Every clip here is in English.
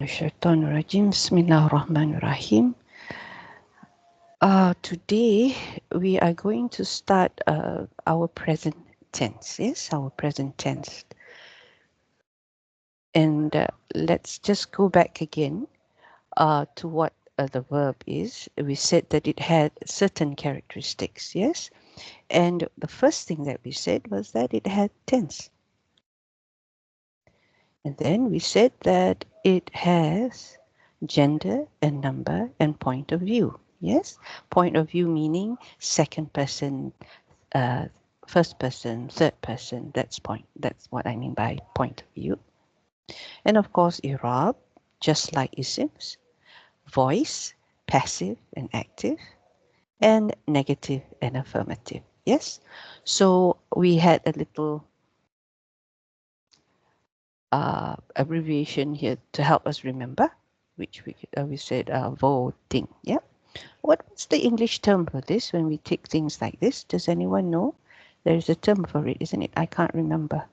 Minash-shaytanir-rajim. Bismillahir-rahmanir-rahim. Today we are going to start our present tense. Yes, our present tense. And let's just go back again to what the verb is. We said that it had certain characteristics. Yes, and the first thing that we said was that it had tense. And then we said that it has gender and number and point of view. Yes, point of view meaning second person, uh, first person, third person. That's point. That's what I mean by point of view. And of course, i'rab, just like isms, voice, passive and active, and negative and affirmative. Yes. So we had a little abbreviation here to help us remember, which we said voting. Yeah. What's the English term for this when we take things like this? Does anyone know? There is a term for it, isn't it? I can't remember.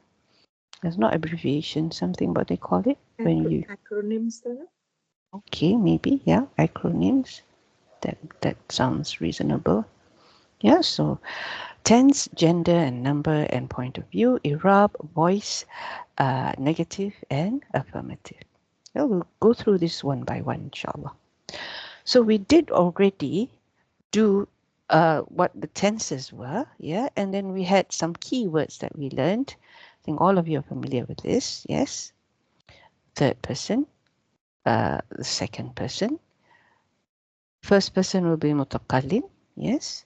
There's not abbreviation, something what they call it when you acronyms there. Okay, maybe, yeah, acronyms. That sounds reasonable. Yeah, so tense, gender and number and point of view, i'rab, voice, negative and affirmative. Well, we'll go through this one by one, inshallah. So we did already do what the tenses were, yeah, and then we had some keywords that we learned. I think all of you are familiar with this, yes. Third person, the second person. First person will be mutakallim, yes.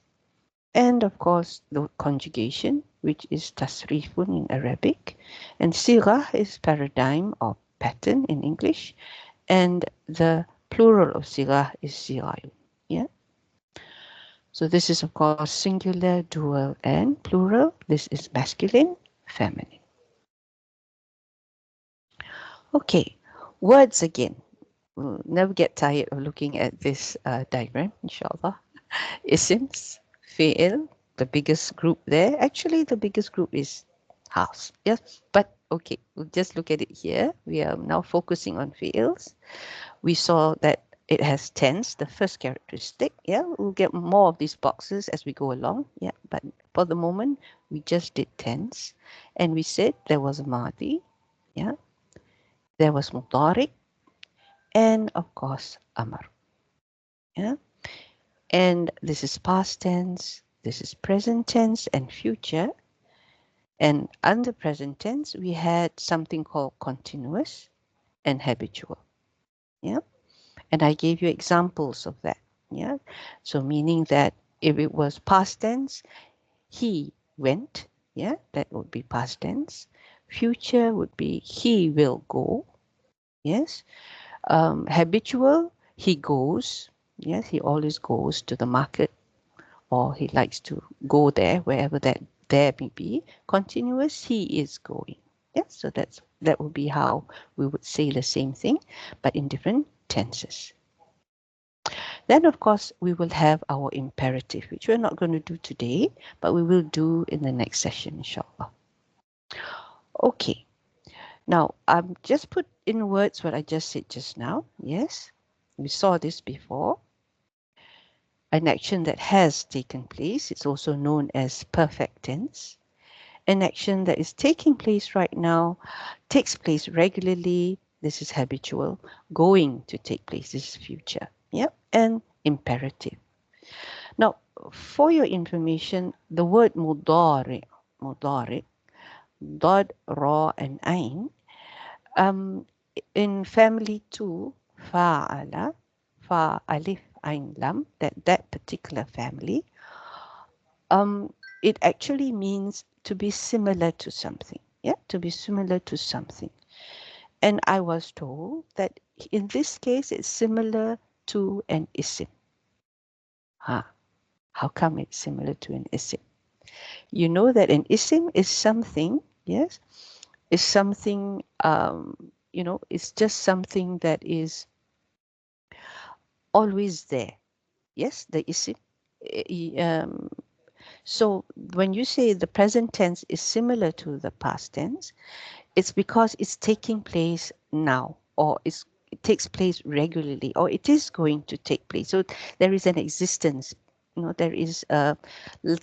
And of course, the conjugation, which is tasrifun in Arabic, and sirah is paradigm or pattern in English, and the plural of sirah is sirayun. Yeah. So this is of course singular, dual, and plural. This is masculine, feminine. Okay, words again. We'll never get tired of looking at this diagram, inshallah. Isms, fi'il, the biggest group there. Actually, the biggest group is house. Yes, but okay, we'll just look at it here. We are now focusing on fi'ils. We saw that it has tense, the first characteristic. Yeah, we'll get more of these boxes as we go along. Yeah, but for the moment, we just did tense. And we said there was madi. Yeah, there was mudari. And of course, amar. Yeah, and this is past tense. This is present tense and future. And under present tense, we had something called continuous and habitual. Yeah. And I gave you examples of that. Yeah. So meaning that if it was past tense, he went. Yeah. That would be past tense. Future would be he will go. Yes. Habitual, he goes. Yes. He always goes to the market, or he likes to go there, wherever that there may be. Continuous, he is going. Yes. So that would be how we would say the same thing, but in different tenses. Then, of course, we will have our imperative, which we're not going to do today, but we will do in the next session, inshallah. Okay. Now, I've just put in words what I just said just now. Yes, we saw this before. An action that has taken place, it's also known as perfect tense. An action that is taking place right now takes place regularly. This is habitual. Going to take place, this is future. Yep, and imperative. Now, for your information, the word mudari, dad, ra, and ain, in family 2, fa'ala, fa, alif, ain, lam, that particular family, it actually means to be similar to something. Yeah, to be similar to something. And I was told that in this case, it's similar to an isim. How come it's similar to an isim? You know that an isim is something, yes, is something, it's just something that is always there. Yes, the isim. So when you say the present tense is similar to the past tense, it's because it's taking place now, or it's it takes place regularly, or it is going to take place. So there is an existence, there is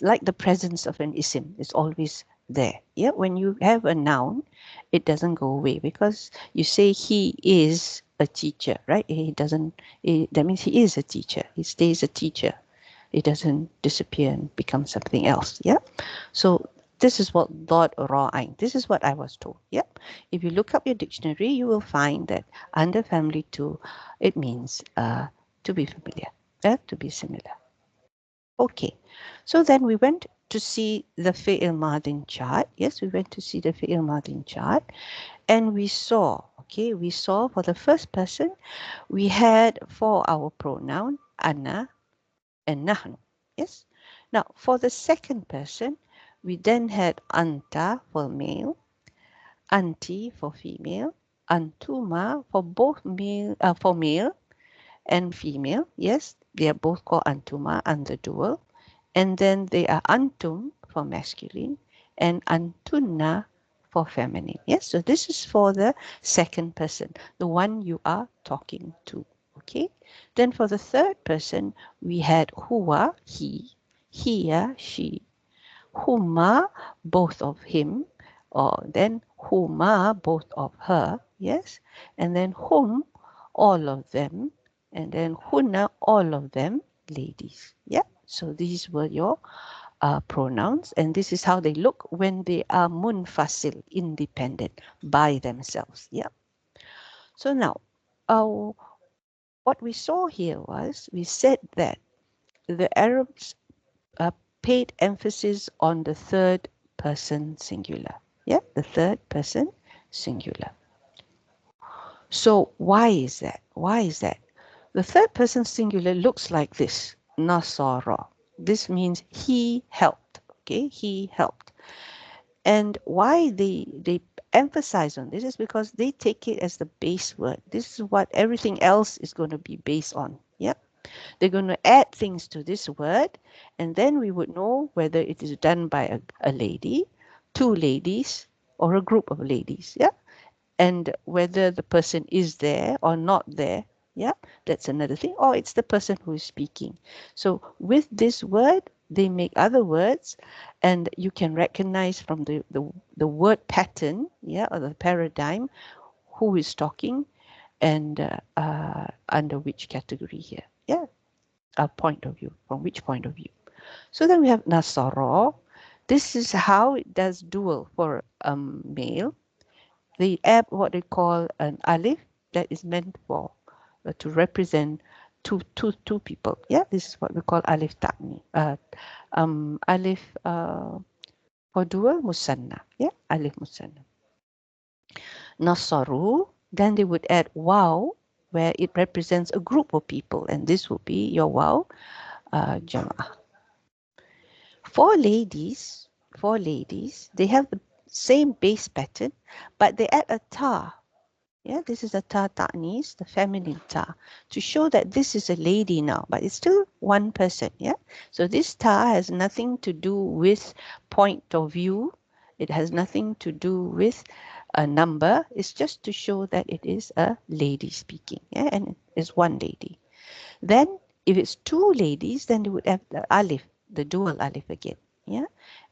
like the presence of an isim is always there. Yeah, when you have a noun, it doesn't go away, because you say he is a teacher, right? He doesn't, that means he is a teacher. He stays a teacher. It doesn't disappear and become something else. Yeah. So this is what dot raw ein. This is what I was told. Yep. If you look up your dictionary, you will find that under family two, it means to be familiar, to be similar. Okay. So then we went to see the fi'il madin chart. Yes, we went to see the fi'il madin chart, and we saw. Okay, we saw for the first person, we had for our pronoun ana and nahnu. Yes. Now, for the second person, we then had anta for male, anti for female, antuma for both male and female. Yes, they are both called antuma under dual. And then they are antum for masculine and antunna for feminine. Yes, so this is for the second person, the one you are talking to. Okay, then for the third person, we had huwa, he, hiya, she, huma, both of him, or then huma, both of her, yes, and then hum, all of them, and then hunna, all of them, ladies. Yeah, so these were your pronouns, and this is how they look when they are munfasil, independent, by themselves. Yeah. So now, uh, what we saw here was, we said that the Arabs paid emphasis on the third person singular. Yeah, the third person singular. So why is that? Why is that? The third person singular looks like this, nasara. This means he helped. Okay, he helped. And why they emphasize on this is because they take it as the base word. This is what everything else is going to be based on. Yeah. They're going to add things to this word, and then we would know whether it is done by a lady, two ladies, or a group of ladies. Yeah. And whether the person is there or not there. Yeah. That's another thing. Or it's the person who is speaking. So with this word, they make other words, and you can recognize from the word pattern, yeah, or the paradigm, who is talking and under which category here. Yeah. A point of view, from which point of view. So then we have Nasara. This is how it does dual for male. They add what they call an alif that is meant for to represent two people. Yeah, this is what we call alif ta'ni. Alif for dual musanna. Yeah, alif musanna. Nasaru, then they would add waw, where it represents a group of people, and this would be your waw jama'ah. For ladies, they have the same base pattern, but they add a ta. Yeah, this is a ta ta'nis, the feminine ta, to show that this is a lady now, but it's still one person. Yeah, so this ta has nothing to do with point of view. It has nothing to do with a number. It's just to show that it is a lady speaking. Yeah, and it's one lady. Then if it's two ladies, then they would have the alif, the dual alif again. Yeah.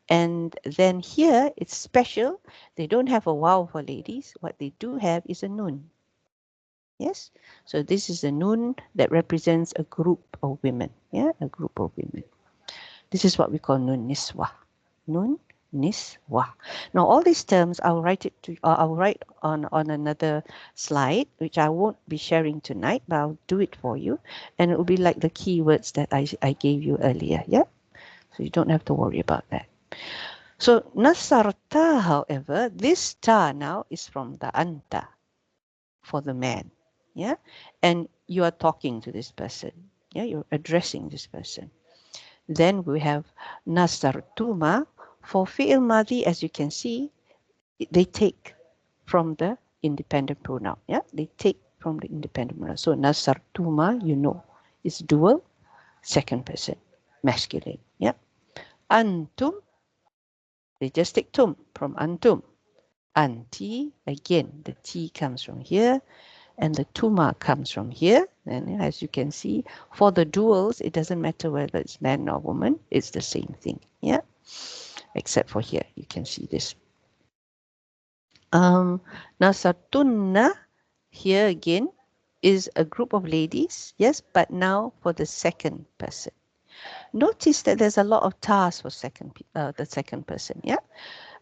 And then here it's special. They don't have a waw for ladies. What they do have is a nun. Yes. So this is a nun that represents a group of women. Yeah, a group of women. This is what we call nun niswa. Nun niswa. Now all these terms I'll write it to I'll write on another slide, which I won't be sharing tonight, but I'll do it for you. And it will be like the keywords that I gave you earlier. Yeah. So you don't have to worry about that. So nasarta, however, this ta now is from the anta for the man. Yeah. And you are talking to this person. Yeah, you're addressing this person. Then we have nasartuma for fi'il madi, as you can see, they take from the independent pronoun. Yeah, they take from the independent pronoun. So nasartuma, you know, is dual, second person, masculine. Yeah. Antum, they just take tum from antum. Anti, again, the T comes from here. and the tuma comes from here. And as you can see, for the duals, it doesn't matter whether it's man or woman, it's the same thing. Yeah, except for here, you can see this. Nasatunna, here again, is a group of ladies, yes, but now for the second person. Notice that there's a lot of tas for the second person, yeah?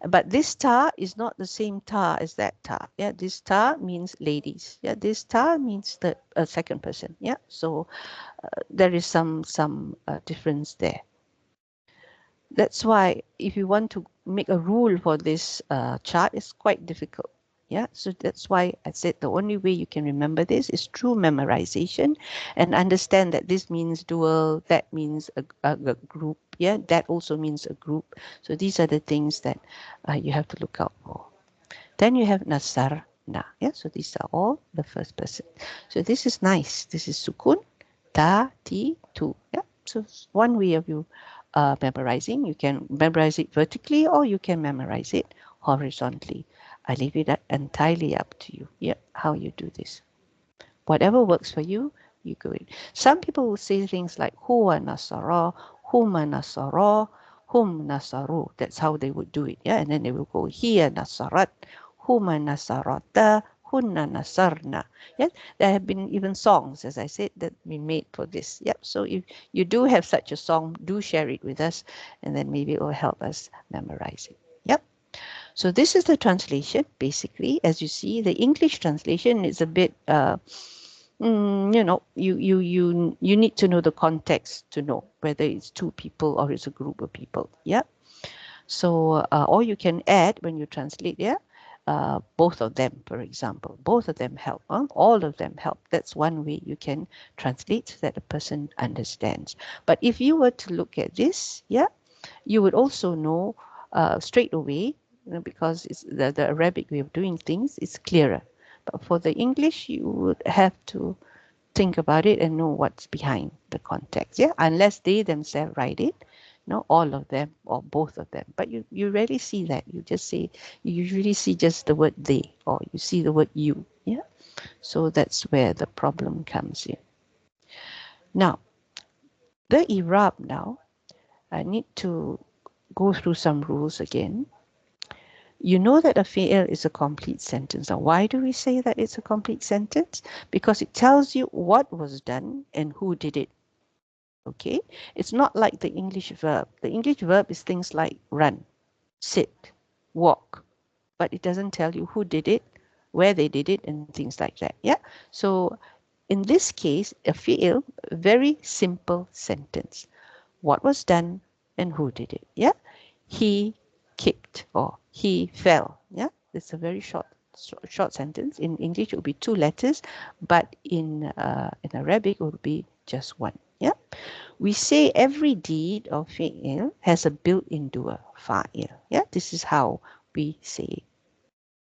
But this ta is not the same ta as that ta. Yeah, this ta means ladies. Yeah, this ta means the second person. Yeah, so there is some difference there. That's why if you want to make a rule for this chart, it's quite difficult. Yeah, so that's why I said the only way you can remember this is through memorization and understand that this means dual, that means a group. Yeah, that also means a group. So these are the things that you have to look out for. Then you have nasar na. Yeah, so these are all the first person. So this is nice. This is sukun, ta, ti, tu. Yeah, so one way of you memorizing. You can memorize it vertically or you can memorize it horizontally. I leave it entirely up to you. Yeah, how you do this. Whatever works for you, you go in. Some people will say things like huwa nasara, huma nasara, hum nasaru. That's how they would do it. Yeah, and then they will go hiya nasarat, huma nasarata, hunna nasarna. Yes, there have been even songs, as I said, that we made for this. Yep. So if you do have such a song, do share it with us, and then maybe it will help us memorize it. Yep. So this is the translation, basically. As you see, the English translation is a bit, you know, you need to know the context to know whether it's two people or it's a group of people. Yeah. So, or you can add when you translate, yeah, both of them, for example, both of them help, all of them help. That's one way you can translate so that the person understands. But if you were to look at this, yeah, you would also know straight away, you know, because it's the Arabic way of doing things is clearer. But for the English, you would have to think about it and know what's behind the context. Yeah, unless they themselves write it, no, all of them or both of them. But you rarely see that. You just say, you usually see just the word they or you see the word you. Yeah, so that's where the problem comes in. Now, the Irab now, I need to go through some rules again. You know that a fi'il is a complete sentence. Now, why do we say that it's a complete sentence? Because it tells you what was done and who did it. Okay? It's not like the English verb. The English verb is things like run, sit, walk, but it doesn't tell you who did it, where they did it, and things like that. Yeah? So in this case, a fi'il, a very simple sentence. What was done and who did it? Yeah? He kicked or he fell. Yeah? It's a very short sentence. In English, it will be 2 letters, but in Arabic, it will be just 1. Yeah? We say every deed of fi'il has a built-in doer, fa'il. Yeah? This is how we say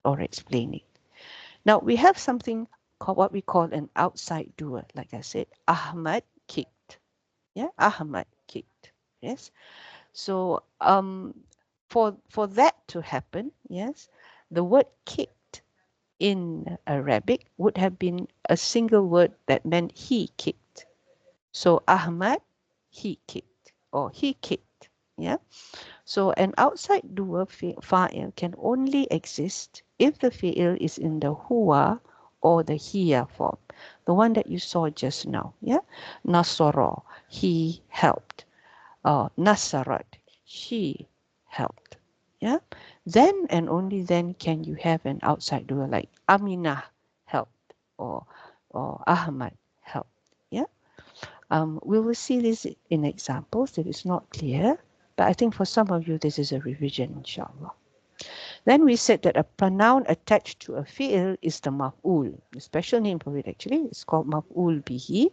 or explain it. Now, we have something called what we call an outside doer. Like I said, Ahmad kicked. Yeah, Ahmad kicked. Yes. So for that to happen, yes, the word kicked in Arabic would have been a single word that meant he kicked. So Ahmad, he kicked or he kicked. Yeah. So an outside doer fa'il can only exist if the fi'il is in the huwa or the hiya form, the one that you saw just now. Yeah. Nasara, he helped. Nasarat, she helped. Yeah. Then and only then can you have an outside doer like Aminah helped or Ahmad helped. Yeah. We will see this in examples if it's not clear, but I think for some of you this is a revision, inshallah. Then we said that a pronoun attached to a fi'il is the maf'ul. The special name for it actually is called maf'ul bihi,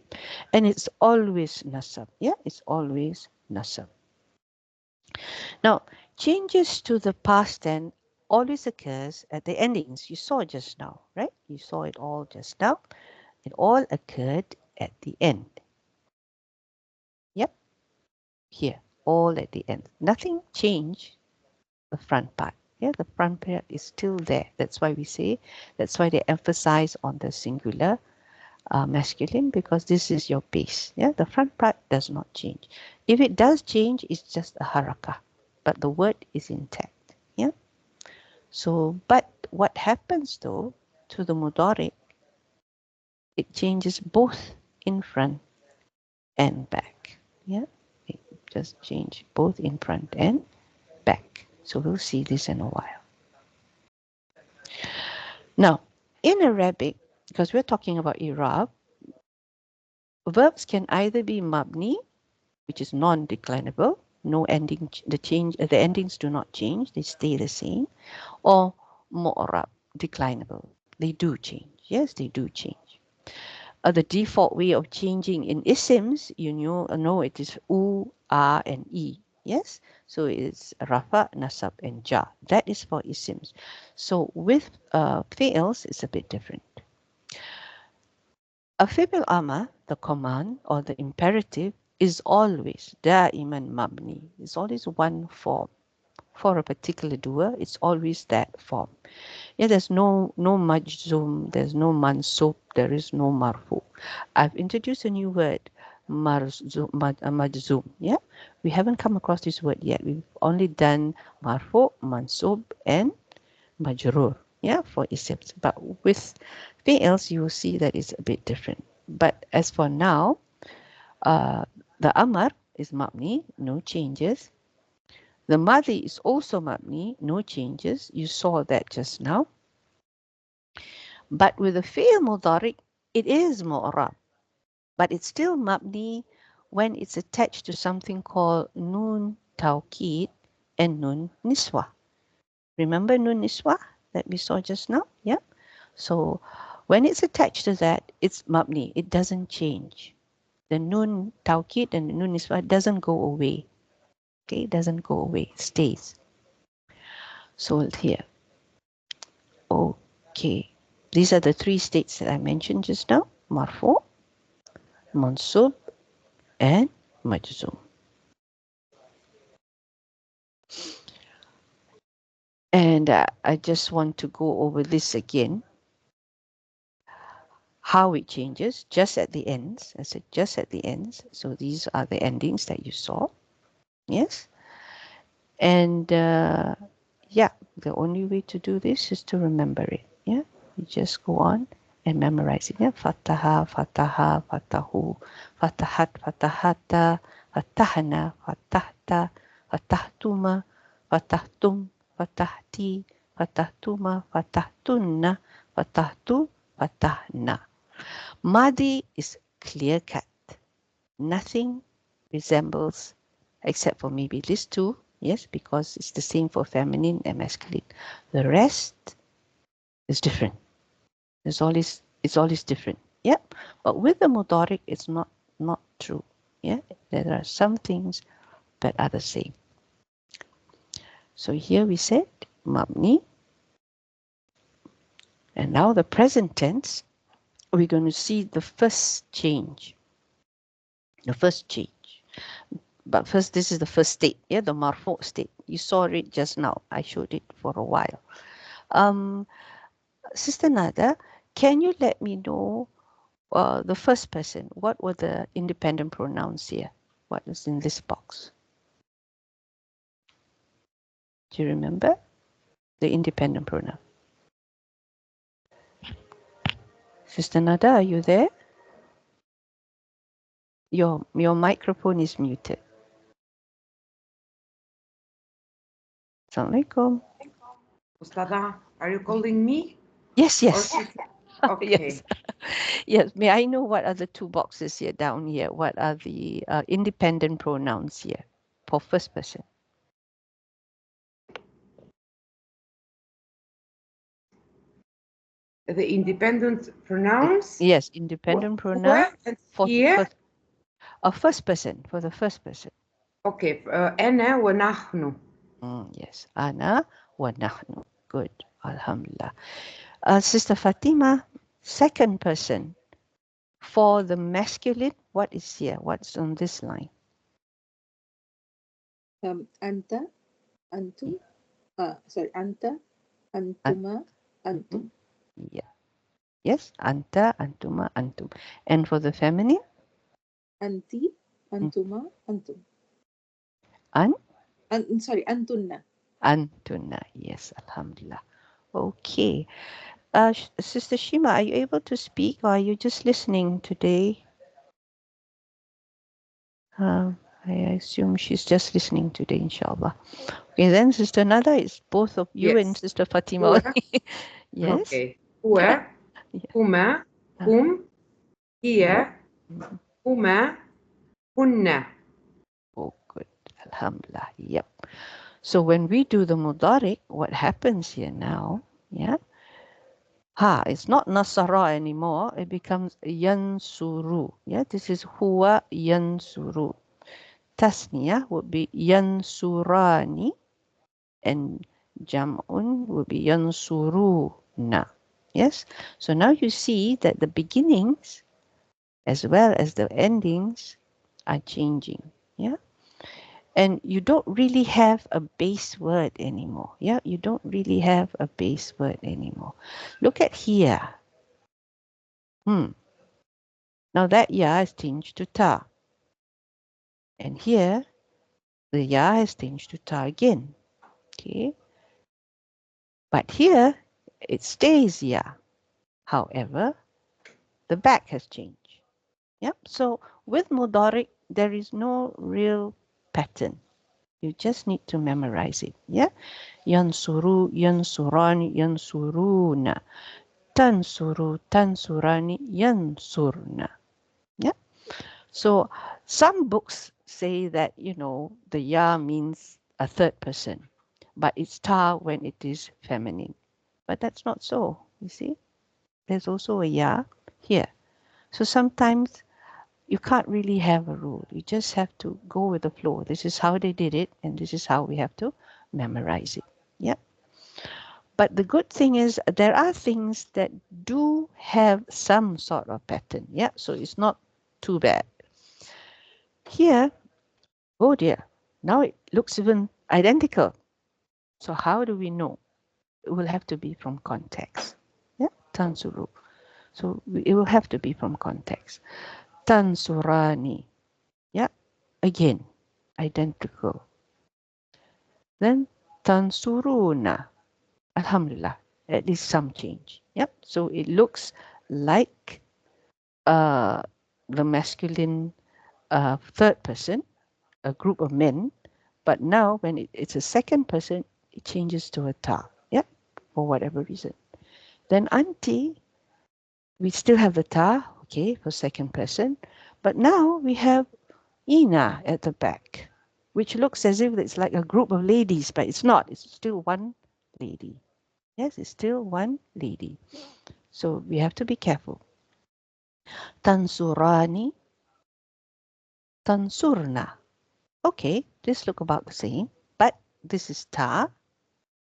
and it's always nasab. Yeah, it's always nasab. Now, changes to the past tense always occurs at the endings. You saw just now, right? You saw it all just now. It all occurred at the end. Yep, here, all at the end. Nothing changed the front part. Yeah, the front part is still there. That's why we say, that's why they emphasize on the singular masculine, because this is your base. Yeah, the front part does not change. If it does change, it's just a haraka, but the word is intact. Yeah. So, but what happens though to the mudari? It changes both in front and back. Yeah, it just change both in front and back. So we'll see this in a while. Now, in Arabic, because we're talking about Iraq, verbs can either be mabni, which is non-declinable, no ending, the endings do not change, they stay the same, or mu'rab, declinable. They do change. Yes, they do change. The default way of changing in isms, you know it is u, a, and e. Yes, so it's rafa, nasab, and ja. That is for isms. So with fi'ils, it's a bit different. A fi'il amr, the command or the imperative, is always da'iman mabni. It's always one form. For a particular doer, it's always that form. Yeah, there's no majzum, there's no mansub, there is no marfu. I've introduced a new word, majzum. Yeah, we haven't come across this word yet. We've only done marfu, mansub, and majrur. Yeah, for isms. But with fi'ils, you will see that it's a bit different. But as for now, the amar is mabni, no changes. The madi is also mabni, no changes. You saw that just now. But with the fi'l mudari, it is mu'rab, but it's still mabni when it's attached to something called nun tawkid and nun niswa. Remember nun niswa that we saw just now? Yeah. So when it's attached to that, it's mabni. It doesn't change. The nun tawkid and the nun niswa doesn't go away. Okay, it doesn't go away. It stays. So here. Okay. These are the three states that I mentioned just now. Marfu, mansub, and majzum. And I just want to go over this again. How it changes just at the ends. I said just at the ends. So these are the endings that you saw. Yes. And yeah, the only way to do this is to remember it. Yeah. You just go on and memorize it. Yeah. Fataha, fataha, fatahu, fatahat, fatahata, fatahna, fatahta, fatahtuma, fatahtum, fatahti, fatahtuma, fatahtunna, fatahtu, fatahna. Madi is clear cut. Nothing resembles, except for maybe these two, yes, because it's the same for feminine and masculine. The rest is different. It's always different. Yeah. But with the mudaric, it's not true. Yeah. There are some things that are the same. So here we said mabni. And now the present tense, we're going to see the first change. The first change. But first, this is the first state, yeah, the marfu state. You saw it just now. I showed it for a while. Sister Nada, can you let me know the first person? What were the independent pronouns here? What was in this box? Do you remember the independent pronoun? Sister Nada, are you there? Your microphone is muted. Assalamualaikum. Ustada, are you calling me? Yes, yes. Okay. Yes. Yes. May I know what are the two boxes here down here? What are the independent pronouns here for first person? The independent pronouns? Yes, independent pronoun Where and for here? first person, for the first person. Okay. أنا ونحن. Yes, ana wa nahnu. Good, alhamdulillah. Sister Fatima, second person. For the masculine, what is here? What's on this line? أنت أنتم Sorry, anta, An- antuma, mhm. antum. Yeah. Yes. Anta, antuma, antum. And for the feminine, Anti, mm, antuma, antum. an, Sorry, antunna. antuna. Yes. Alhamdulillah. Okay. Sister Shima, are you able to speak or are you just listening today? Um, I assume she's just listening today, inshallah. Okay, then Sister Nada, it's both of you and Yes. Sister Fatima Where? only. Yes? Okay. Where? Yeah. Huma, Uh, hum, hiya, mhm. huma, hunna. Oh, good. Alhamdulillah. Yep. So when we do the mudariq, what happens here now? Yeah. Ha, it's not nasara anymore. It becomes yansuru. Yeah, this is huwa yansuru. Tasniya would be yansurani and jam'un would be yansuruna. Yes. So now you see that the beginnings as well as the endings are changing. Yeah. And you don't really have a base word anymore. Yeah. You don't really have a base word anymore. Look at here. Hmm. Now that ya is changed to ta. And here the ya is changed to ta again. Okay. But here it stays ya. However, the back has changed. Yep. So with mudari, there is no real pattern. You just need to memorize it. Yeah. Yansuru, yansurani, yansuruna. Tansuru, tansurani, yansurna. Yeah. So some books say that, the ya means a third person, but it's ta when it is feminine. But that's not so. You see, there's also a ya here. So sometimes you can't really have a rule. You just have to go with the flow. This is how they did it, and this is how we have to memorize it. Yeah. But the good thing is there are things that do have some sort of pattern. Yeah. So it's not too bad. Here, oh dear, now it looks even identical. So how do we know? It will have to be from context. Yeah. Tansuru. So it will have to be from context. Tansurani. Yeah. Again, identical. Then tansuruna. Alhamdulillah, at least some change. Yep. So it looks like uh, the masculine third person, a group of men, but now when it's a second person, it changes to a ta. Yep. For whatever reason. Then auntie, we still have the ta, okay, for second person, but now we have ina at the back, which looks as if it's like a group of ladies, but it's not. It's still one lady. Yes, it's still one lady. So we have to be careful. Tansurani, tansurna. Okay, this look about the same, but this is ta,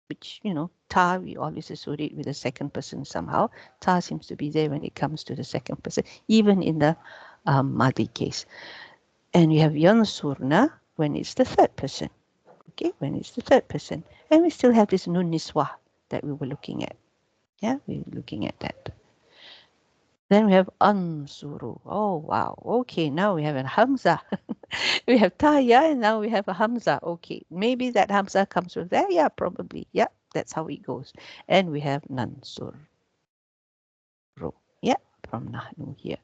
which, ta, we always associate with the second person somehow. Ta seems to be there when it comes to the second person, even in the Madi case. And we have yansurna when it's the third person. Okay, when it's the third person. And we still have this nun niswa that we were looking at. Yeah, we were looking at that. Then we have ansuru. Oh, wow. Okay, now we have a hamza. We have taya and now we have a hamza. Okay, maybe that hamza comes from there. Yeah, probably. Yeah, that's how it goes. And we have nansuru. Yeah, from nahnu here.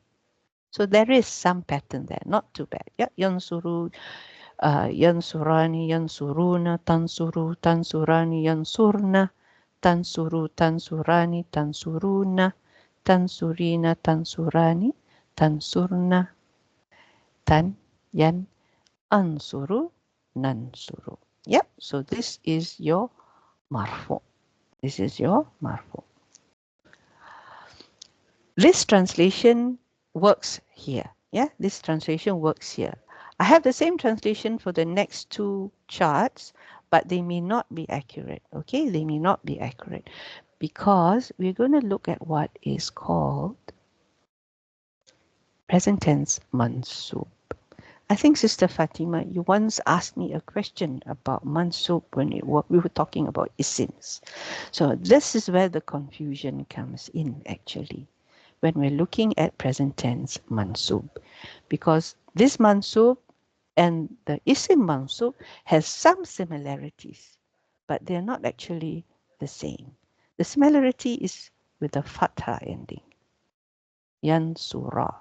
So there is some pattern there, not too bad. Yeah, yansuru, yansurani, yansuruna, tansuru, tansurani, yansurna, tansuru, tansurani, tansuruna, tansurina, tansurani, tansurna, tan, yan, ansuru, nansuru. Yep, so this is your marfu. This is your marfu. This translation works here. Yeah, this translation works here. I have the same translation for the next two charts, but they may not be accurate. Okay, they may not be accurate because we're going to look at what is called present tense mansub. I think Sister Fatima, you once asked me a question about mansub when we were talking about isims. So this is where the confusion comes in actually, when we're looking at present tense mansub, because this mansub and the isim mansub has some similarities, but they're not actually the same. The similarity is with the fatha ending, yansura.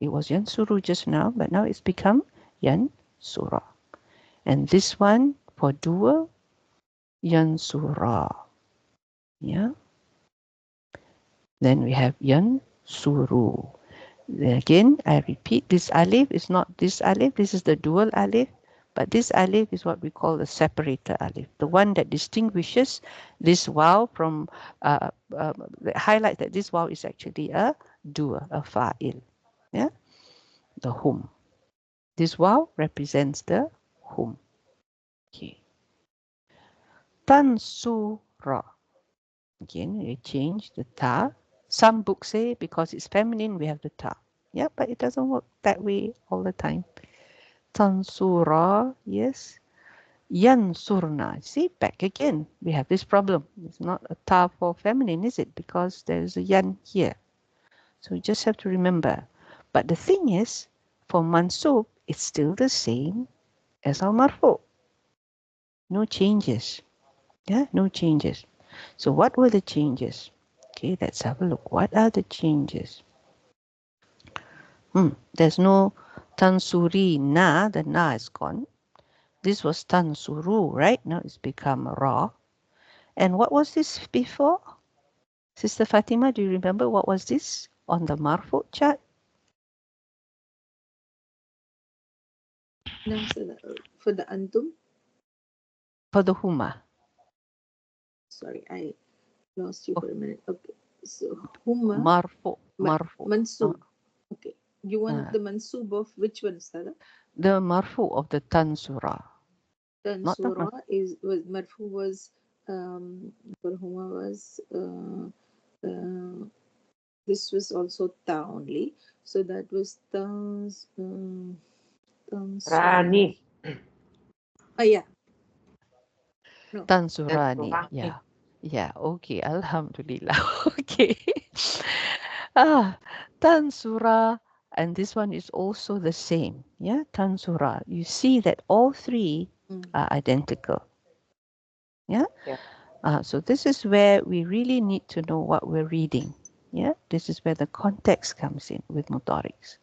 It was yansuru just now, but now it's become yansura. And this one for dual, yansura. Yeah. Then we have yansuru. Again, I repeat, this alif is not this alif. This is the dual alif. But this alif is what we call the separator alif, the one that distinguishes this waw from, highlight that this waw is actually a dual, a fa'il. Yeah, the hum. This waw represents the hum. Okay. Tansura. Again, we change the ta. Some books say because it's feminine, we have the ta. Yeah, but it doesn't work that way all the time. Tansura, yes. Yansurna. See, back again. We have this problem. It's not a ta for feminine, is it? Because there's a yan here. So you just have to remember. But the thing is, for mansub, it's still the same as our marfu. No changes. Yeah, no changes. So what were the changes? Okay, let's have a look. What are the changes? There's no tansuri na, the na is gone. This was tansuru, right? Now it's become ra. And what was this before? Sister Fatima, do you remember what was this on the marfu chart? No, so for the antum, For the huma. sorry, I lost you Oh, for a minute. Okay, so huma marfu. Marfu. mansub. Okay, you want Uh, the mansub of which one, Sada? the marfu of the tansura. Not the Tansura was marfu was for huma was this was also ta only, so that was tansura. Rani. Oh yeah, no, tansurani. Rani. Yeah. Yeah. Okay. Alhamdulillah. Okay. Ah, tansura. And this one is also the same. Yeah. Tansura. You see that all three are identical. Yeah. Yeah. So this is where we really need to know what we're reading. Yeah. This is where the context comes in with mudariks.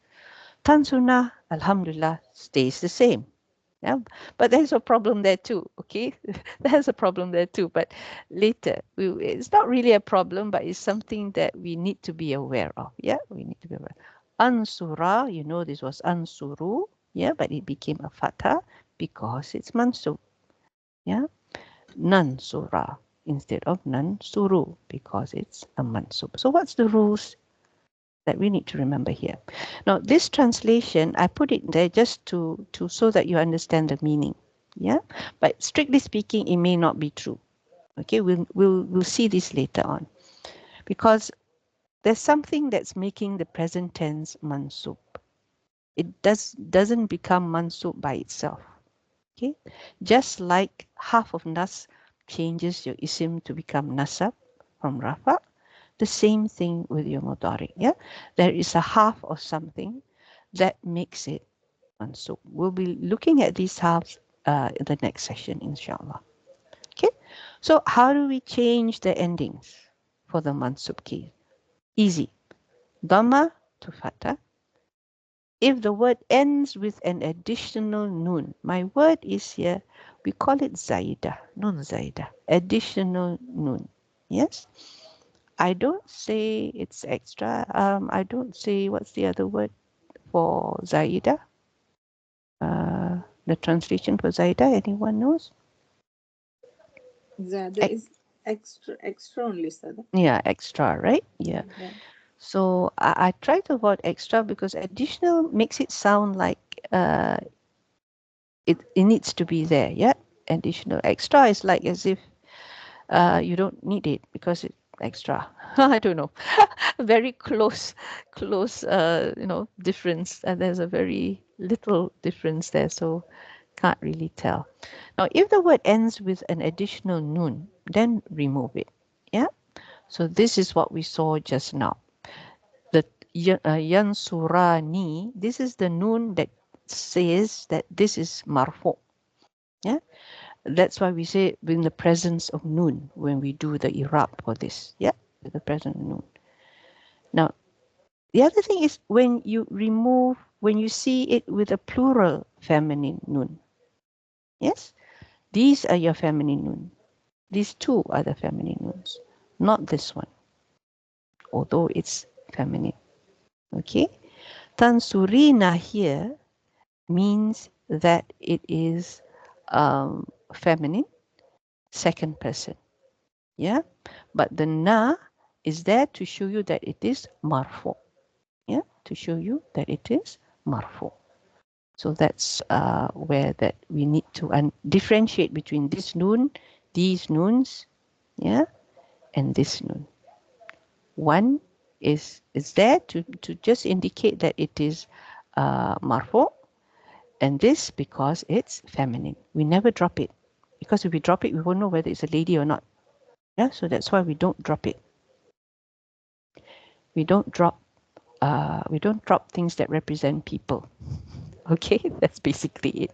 Tansuna, alhamdulillah, stays the same. Yeah, but there's a problem there too. Okay, there's a problem there too. But later, it's not really a problem, but it's something that we need to be aware of. Yeah, we need to be aware. Ansura, you know, this was ansuru. Yeah, but it became a fatha because it's mansub. Yeah, nansura instead of nansuru because it's a mansub. So what's the rules that we need to remember here? Now, this translation, I put it there just to so that you understand the meaning. Yeah, but strictly speaking, it may not be true. Okay, we'll see this later on, because there's something that's making the present tense mansub. It doesn't become mansub by itself. Okay, just like half of nas changes your isim to become nasab from rafa, the same thing with your mudari. Yeah, there is a half of something that makes it mansub. We'll be looking at these halves in the next session, inshallah. Okay, so how do we change the endings for the mansub case? Easy. Dhamma to fatha. If the word ends with an additional nun, my word is here, we call it zaida, nun zaida, additional nun. Yes? I don't say it's extra. I don't say, what's the other word for zaida? The translation for zaida, anyone knows? Zada is extra only, Sada. Yeah, extra, right? Yeah. Yeah. So I try to avoid extra because additional makes it sound like it needs to be there. Yeah. Additional. Extra is like as if you don't need it because it's extra. I don't know. Very close difference. And there's a very little difference there, so can't really tell. Now, if the word ends with an additional nun, then remove it. Yeah. So this is what we saw just now. The yansurani, this is the nun that says that this is marfu. Yeah. That's why we say in the presence of nun when we do the irab for this. Yeah. With the presence of nun. Now, the other thing is when you remove, when you see it with a plural feminine nun. Yes. These are your feminine nun. These two are the feminine nuns, not this one, although it's feminine. Okay. Tansurina here means that it is feminine, second person. Yeah. But the na is there to show you that it is marfu. Yeah. To show you that it is marfu. So that's where that we need to differentiate between this nun, these nuns, yeah, and this nun. One is there to just indicate that it is marfu, and this because it's feminine. We never drop it, because if we drop it, we won't know whether it's a lady or not. Yeah, so that's why we don't drop it. We don't drop. We don't drop things that represent people. Okay, that's basically it.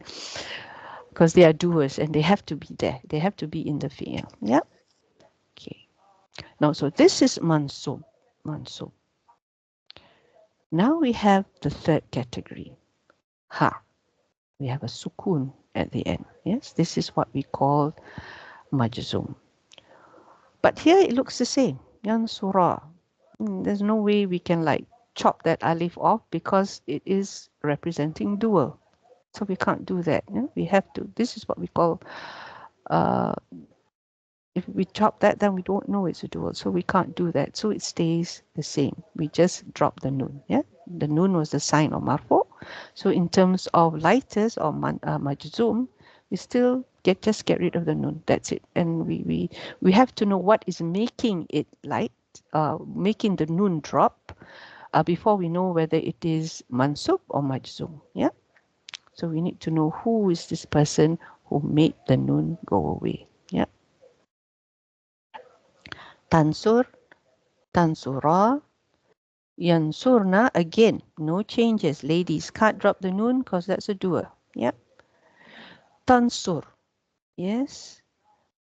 Because they are doers and they have to be there. They have to be in the fi'il. Yeah. Okay. Now, so this is mansub. Mansub. Now we have the third category. Ha. We have a sukun at the end. Yes, this is what we call majzum. But here it looks the same. Yansura. There's no way we can like chop that alif off because it is representing dual. So we can't do that. Yeah? We have to. This is what we call uh, if we chop that, then we don't know it's a dual, so we can't do that. So it stays the same. We just drop the nun. Yeah, the nun was the sign of marfu. So in terms of lighters or majzum, we still just get rid of the nun. That's it. And we have to know what is making it light, making the nun drop, before we know whether it is mansub or majzum. Yeah. So we need to know who is this person who made the nun go away. Yeah. Tansur, Tansura, Yansurna, again, no changes. Ladies, can't drop the noon because that's a doer. Yep. Tansur, yes.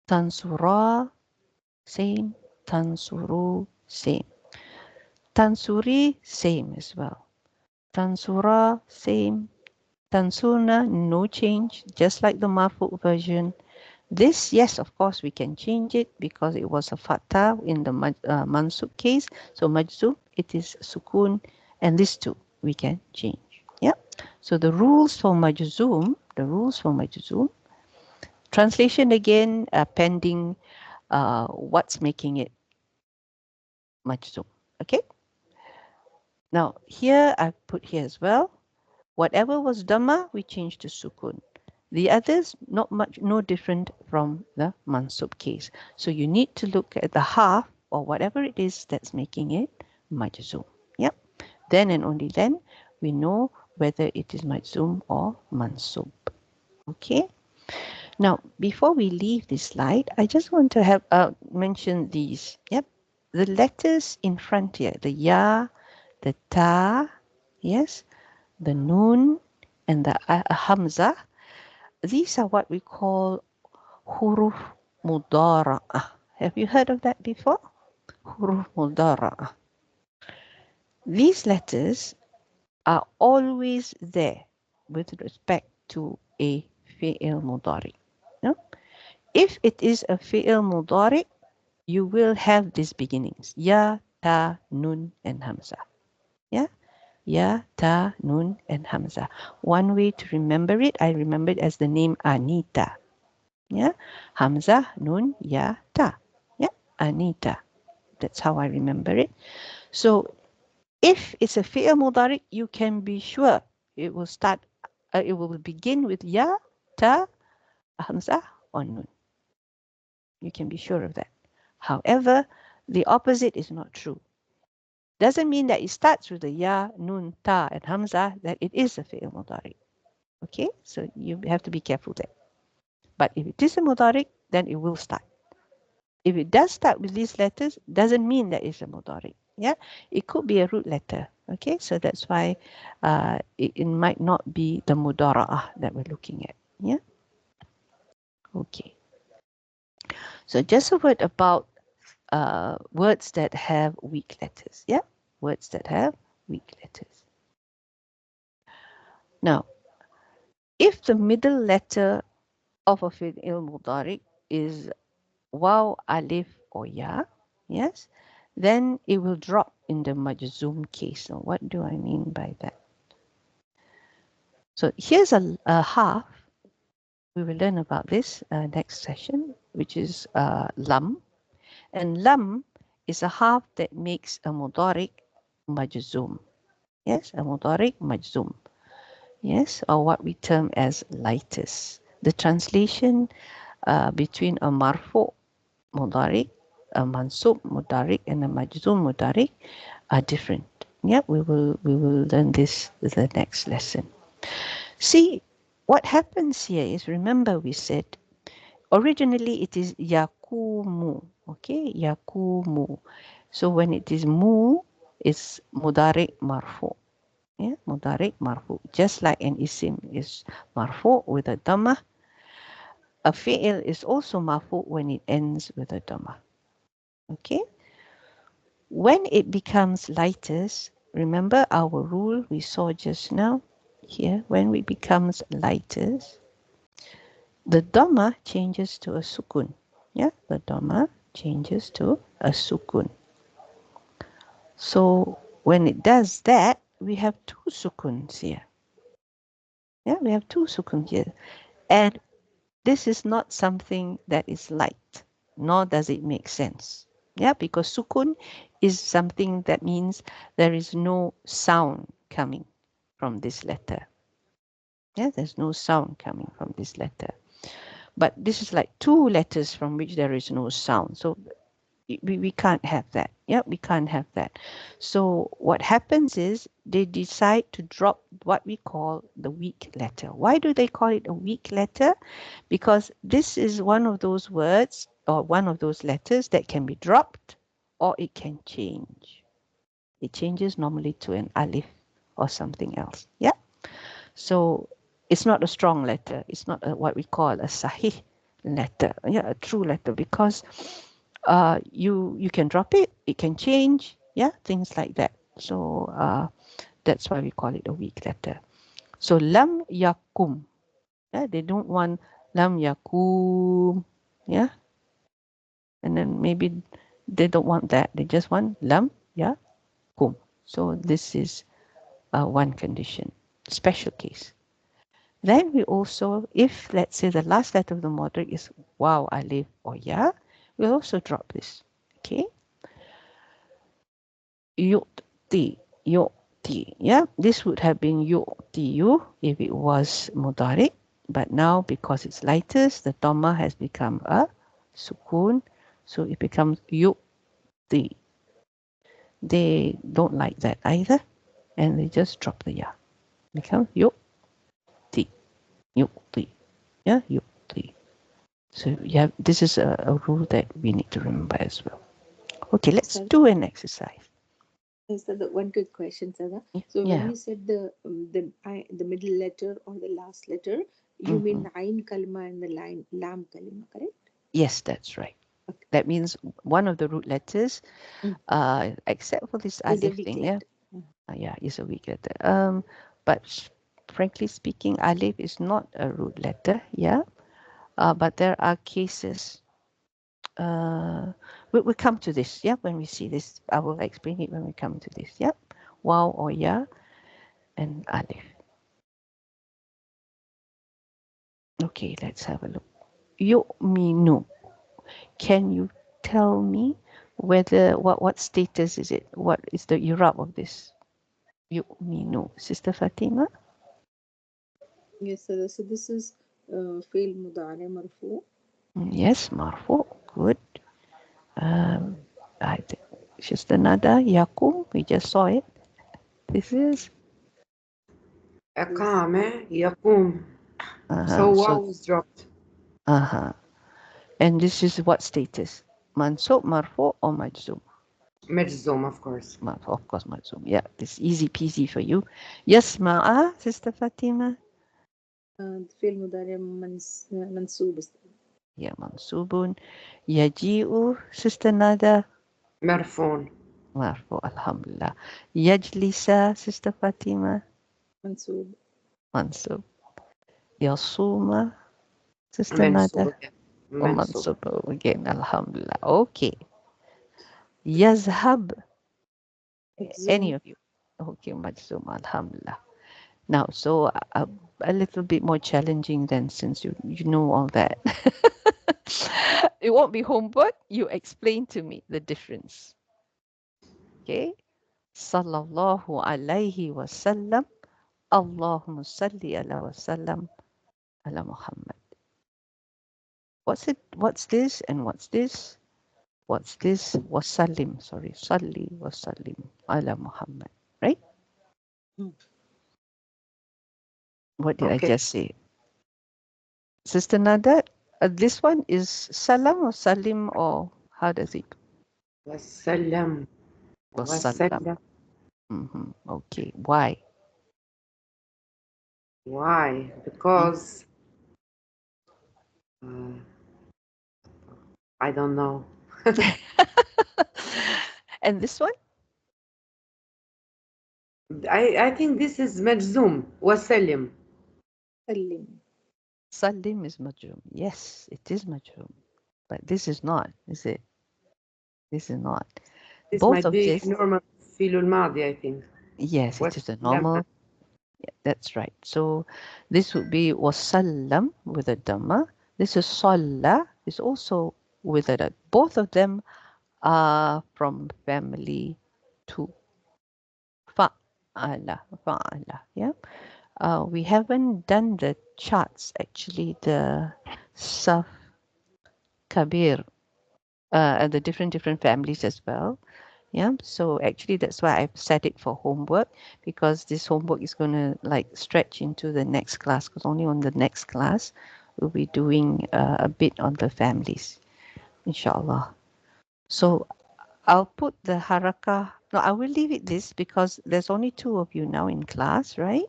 Tansura, same. Tansuru, same. Tansuri, same as well. Tansura, same. Tansurna, no change, just like the Marfu version. This, yes, of course, we can change it because it was a fatha in the mansub case. So majzub, it is sukun, and this too we can change. Yeah. So the rules for majzum, translation again, pending what's making it majzum. Okay. Now here I put here as well. Whatever was dhamma, we change to sukun. The others, not much, no different from the mansub case. So you need to look at the half or whatever it is that's making it majzum. Yep. Then and only then we know whether it is majzum or mansub. Okay. Now, before we leave this slide, I just want to have mention these. Yep. The letters in front here, the ya, the ta, yes, the nun, and the hamza. These are what we call huruf mudara'ah. Have you heard of that before? Huruf mudara'ah. These letters are always there with respect to a fi'il mudari. No? If it is a fi'il mudari, you will have these beginnings. Ya, ta, nun, and hamza. Yeah? Ya, ta, nun, and hamza. One way to remember it, I remember it as the name Anita. Yeah, Hamza, Nun, Ya, Ta. Yeah, Anita. That's how I remember it. So if it's a fi'il mudari, you can be sure it will start, it will begin with Ya, Ta, Hamza, or Nun. You can be sure of that. However, the opposite is not true. Doesn't mean that it starts with the ya, nun, ta, and hamza, that it is a fi'l mudari. Okay, so you have to be careful there. But if it is a mudari, then it will start. If it does start with these letters, doesn't mean that it's a mudari. Yeah, it could be a root letter. Okay, so that's why it might not be the mudara'ah that we're looking at. Yeah, okay. So just a word about words that have weak letters. Yeah, words that have weak letters. Now, if the middle letter of a fi'l mudari is waw, alif, or ya, yes, then it will drop in the majzum case. So what do I mean by that? So here's a half. We will learn about this next session, which is lam. And lam is a half that makes a mudari majzum. Yes, a mudari majzum. Yes, or what we term as lightest. The translation between a marfu mudari, a mansub mudari, and a majzum mudari are different. Yeah, we will learn this the next lesson. See, what happens here is, remember we said originally it is yakumu. Okay, yakumu. So when it is mu, it's mudari marfu. Yeah, mudari marfu. Just like an isim is marfu with a dhamma, a fi'il is also marfu when it ends with a dhamma. Okay. When it becomes lightest, remember our rule we saw just now here, when it becomes lightest, the dhamma changes to a sukun. Yeah, the dhamma changes to a sukun. So when it does that, we have two sukuns here. Yeah, we have two sukuns here. And this is not something that is light, nor does it make sense. Yeah, because sukun is something that means there is no sound coming from this letter. Yeah, there's no sound coming from this letter. But this is like two letters from which there is no sound. So we can't have that. Yeah, we can't have that. So what happens is they decide to drop what we call the weak letter. Why do they call it a weak letter? Because this is one of those words or one of those letters that can be dropped or it can change. It changes normally to an alif or something else. Yeah. So it's not a strong letter. It's not what we call a sahih letter. Yeah, a true letter, because you can drop it. It can change. Yeah, things like that. So that's why we call it a weak letter. So lam yakum. Yeah, they don't want lam yakum. Yeah, and then maybe they don't want that. They just want lam yakum. So this is one condition, special case. Then we also, if let's say the last letter of the mudari is waw, alif, or ya, we'll also drop this. Okay. Yu'ti, yu'ti. Yeah, this would have been yu'tiyu if it was mudari, but now because it's lightest, the dhamma has become a sukun, so it becomes yu'ti. They don't like that either, and they just drop the ya. Become yu'ti, yu'ti. Yeah, yu'ti. So yeah, this is a rule that we need to remember as well. Okay, let's do an exercise. So the one quick question, Sada. So when Yeah. you said the middle letter or the last letter, you mean the ain kalima and the lam kalima, correct? Yes, that's right. Okay. That means one of the root letters, except for this Is a alif weak thing, yeah, letter. yeah, is a weak letter. But frankly speaking, alif is not a root letter, yeah. But there are cases. We'll come to this, yeah, when we see this. I will explain it when we come to this, yeah. Waw or ya and alif. Okay, let's have a look. Yu'minu. Can you tell me whether what status is it? What is the i'rab of this? Yu'minu. Sister Fatima? Yes, Sada. So this is fail mudari marfu. Yes, marfu. Good. I think. just another yakum. We just saw it. This is أقام يقوم. So so waw was dropped. and this is what status? Mansub, marfu, or majzum? مجزوم of course. Of course, majzum. Yeah, this easy peasy for you. Yasma'a, Sister Fatima. الفعل المضارع منصوب. Yeah, mansubun. Yaji'u, Sister Nada. مرفون. Marfu, alhamdulillah. Yajlisa, Sister Fatima. منصوب. Mansub. Yasuma, Sister منصوب Nada. again. Oh, منصوب. mansub again, alhamdulillah. Okay. Yazhab, any مجزوم. of you. Okay, majzum, alhamdulillah. Now, so a little bit more challenging then, since you know all that. It won't be homework. You explain to me the difference. Okay. Sallallahu alayhi wa sallam. Allahumma salli ala wa sallam ala Muhammad. What's it? What's this? And what's this? What's this? Wasallim. Sorry. Salli wa sallim ala Muhammad. Right? Hmm. What did I Okay. just say? Sister Nada, this one is salam or salim, or how does it? والسلام. Wasallam. والسلام. Okay. Why? Why? Because I don't know. And this one? I think this is مجزوم. وسلم. سلم. Salim is majrum. Yes, it is majrum. But this is not, is it? This is not. This Both might of be this, normal فعل الماضي I think. yes, it is a وسلم. normal. Yeah, that's right. So this would be wasallam with a dhamma. This is salla, is also with a dhamma. Both of them are from family 2. Fa'ala, fa'ala. Yeah. We haven't done the charts actually, the Saf Kabir, the different families as well. Yeah, so actually that's why I've set it for homework, because this homework is going to like stretch into the next class, because only on the next class we'll be doing a bit on the families, inshallah. So I'll put the haraka. No, I will leave it this because there's only 2 of you now in class, right?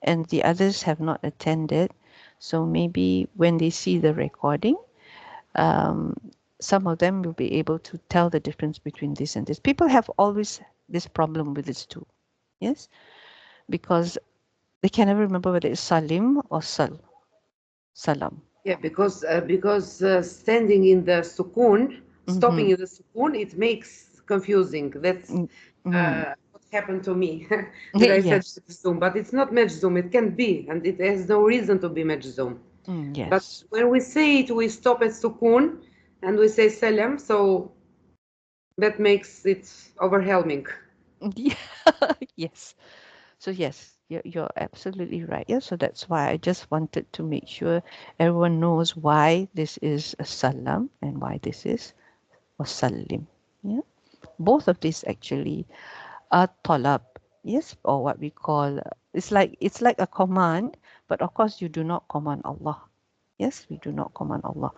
And the others have not attended. So maybe when they see the recording, um, some of them will be able to tell the difference between this and this. People have always this problem with this too. Yes, because they can never remember whether it's salim or salam. Yeah, because standing in the sukun, Mm-hmm. stopping in the sukun, it makes confusing. That's Mm-hmm. what happened to me. That I said Yes. mejzum, but it's not mejzum. It can be, and it has no reason to be mejzum. But Yes. when we say it, we stop at sukun, and we say salam, so that makes it overwhelming. Yeah. Yes. So yes, you're absolutely right. Yeah. So that's why I just wanted to make sure everyone knows why this is a salam and why this is wasallim. Yeah. Both of these actually are talab. Yes, or what we call it's like a command, but of course you do not command Allah. Yes, we do not command Allah.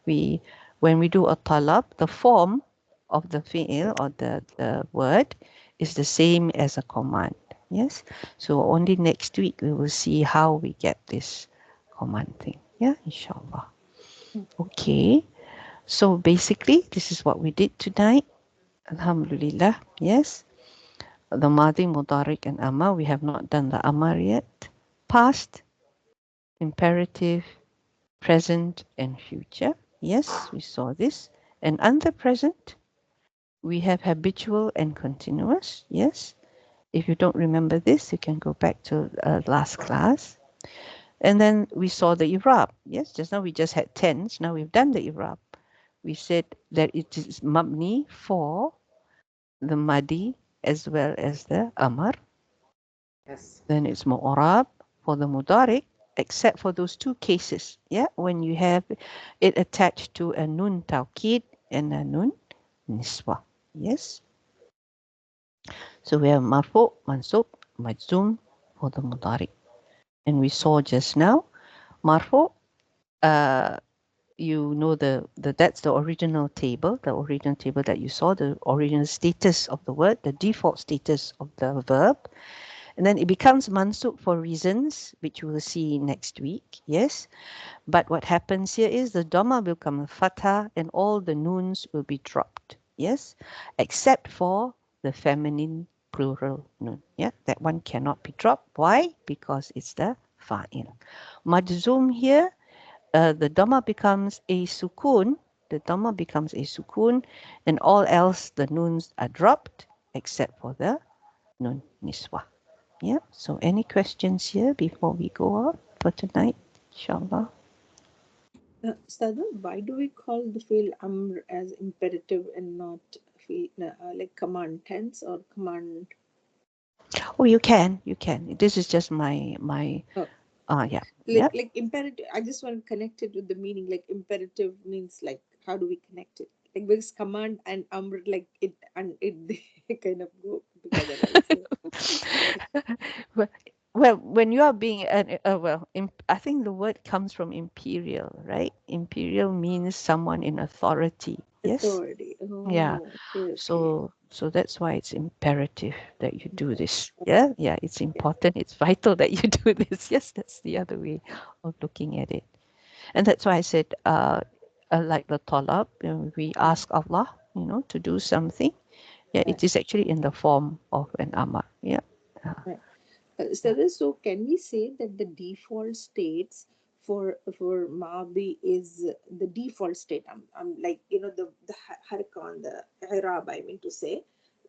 We when we do a talab, the form of the fi'il or the word is the same as a command. Yes. So only next week we will see how we get this command thing. Yeah, inshallah. Okay. So basically this is what we did tonight. Alhamdulillah. Yes. The Madi, Mudaric, and Amar. We have not done the Amar yet. Past, imperative, present, and future. Yes, we saw this. And under present, we have habitual and continuous. Yes. If you don't remember this, you can go back to last class. And then we saw the Irab. Yes, just now we just had tense. Now we've done the Irab. We said that it is Mabni for the Madi as well as the Amar. Yes. Then it's mu'arab for the mudaric, except for those 2 cases. Yeah, when you have it attached to a nun tawkid and a nun niswa. Yes. So we have marfu, mansub, majzum for the mudari. And we saw just now, marfu, uh, you know that's the original table, that you saw, the original status of the word, the default status of the verb. And then it becomes mansub for reasons which we will see next week. Yes. But what happens here is the dhamma will become a fatha and all the noons will be dropped. Yes. Except for the feminine plural noon. Yeah. That one cannot be dropped. Why? Because it's the fa'il. Majzum here, the dhamma becomes a sukun. The dhamma becomes a sukun and all else the noons are dropped except for the nun niswa. Yeah. So any questions here before we go out for tonight? Inshallah. Sada, why do we call the field amr as imperative and not field, like command tense or command? Oh, you can. You can. This is just my. Oh, Yeah. like Yeah. imperative. I just want to connect it with the meaning. Like imperative means like how do we connect it? Like because command and amr like it and it they kind of go together, right? So well, well, when you are being I think the word comes from imperial, right? Imperial means someone in authority. Yes. authority. Yeah. Oh, okay, okay. So that's why it's imperative that you do Imperative. this. Yeah. Yeah. It's Yeah, important. It's vital that you do this. Yes. That's the other way of looking at it. And that's why I said, like the talab, we ask Allah, to do something. Yeah, right, it is actually in the form of an amar. Yeah. right. Yeah. So can we say that the default states for Madi is the default state? I'm like the haraka on the i'rab. I mean to say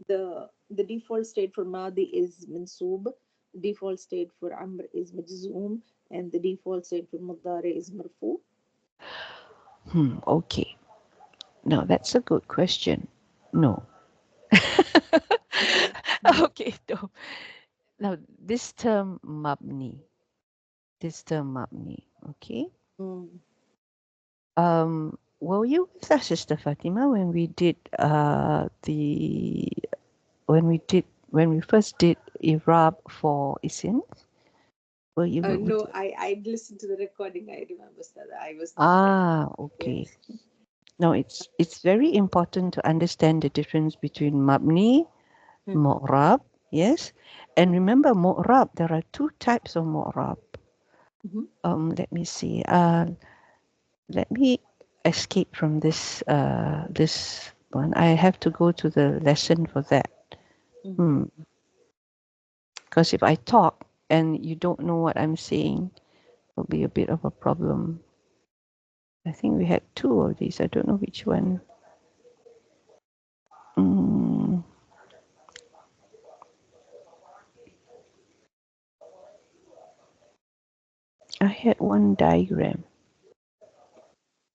the default state for Madi is mansub, default state for Amr is majzoom, and the default state for Mudari is marfu. Okay. Now that's a good question. No. Okay. Mm. Okay. No. Now this term mabni. Okay. Mm. Were you with us, Sister Fatima, when we did when we first did Irab for Isin? Were you with No, I listened to the recording. I remember that I was not there. Okay. Yes. Now it's very important to understand the difference between mabni, Mm. mu'rab, yes, and Mm. remember mu'rab. There are two types of mu'rab. Mhm. Let me see. Let me escape from this one. I have to go to the lesson for that. Mm. Hmm. Because if I talk and you don't know what I'm saying, it'll be a bit of a problem. I think we had two of these. I don't know which one. Mm, I had one diagram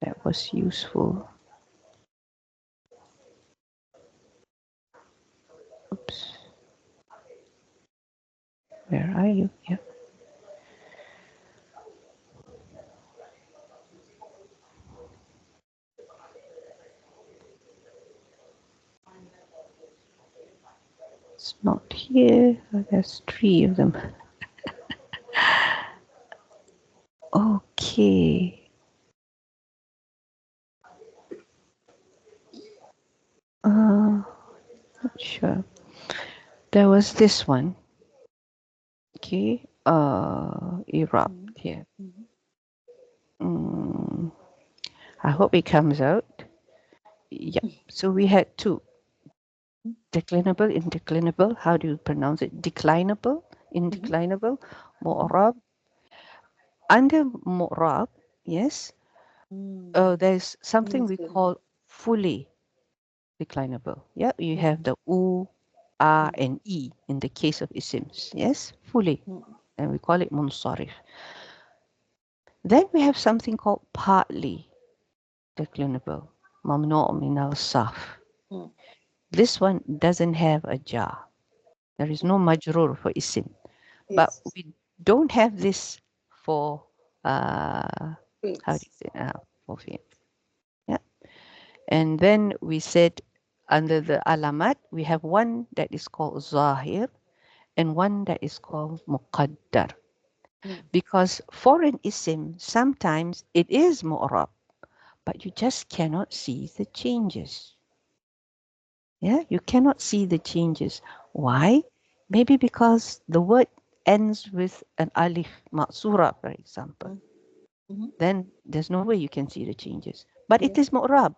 that was useful. Oops. Where are you? Yeah. It's not here. Oh, there's three of them. Okay. Not sure. There was this one. Okay. Iraq Mm. here. Mm. Mm, I hope it comes out. Yeah. So we had two. Declinable, indeclinable. How do you pronounce it? Declinable, Mhm. indeclinable. Mu'rab. Under mu'rab, yes, Mm. there's something we Understood. call fully declinable. Yeah, you Mm. have the u, a, Mm. and e in the case of isims. Yes, fully, Mm. and we call it munsarif. Then we have something called partly declinable, mamnu' min al-saf. Mm. This one doesn't have a jar. There is no majrur for isim, but Yes. we don't have this for uh, how do Fails. you say for fi'l. Yeah, and then we said Under the alamat, we have one that is called zahir and one that is called muqaddar. Mm. Because for an isim, sometimes it is mu'rab, but you just cannot see the changes. Yeah, you cannot see the changes. Why? Maybe because the word ends with an alif maksura, for example. Mm. Mhm. Then there's no way you can see the changes. But it Yeah. is mu'rab.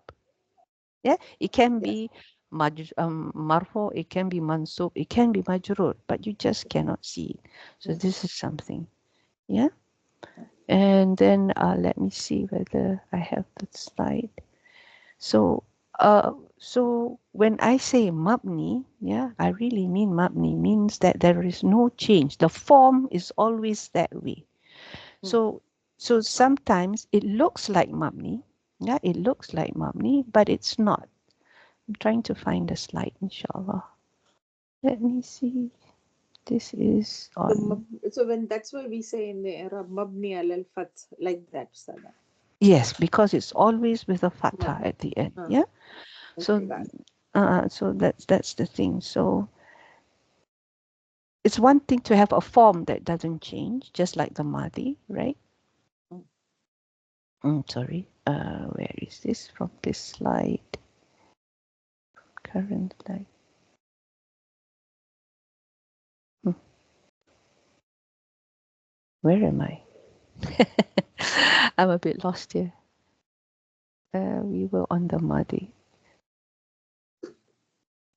Yeah, it can Yeah. be marfu, it can be mansub, it can be majrur, but you just cannot see it. So Mm. this is something. Yeah. And then let me see whether I have the slide. So so when I say mabni, yeah, I really mean mabni means that there is no change. The form is always that way. Mm. So so sometimes it looks like mabni, yeah, it looks like mabni, but it's not. I'm trying to find the slide, inshallah. Let me see. This is So, on. so when that's why we say in the Arab mabni al fath like that, Sada. Yes, because it's always with a fatha Mabni. at the end. Ah, Yeah. okay, So got it. so that's the thing. So it's one thing to have a form that doesn't change, just like the Mahdi, right? Mm. Sorry. Where is this from this slide? Current slide. Hmm, where am I? I'm a bit lost here. We were on the Mahdi.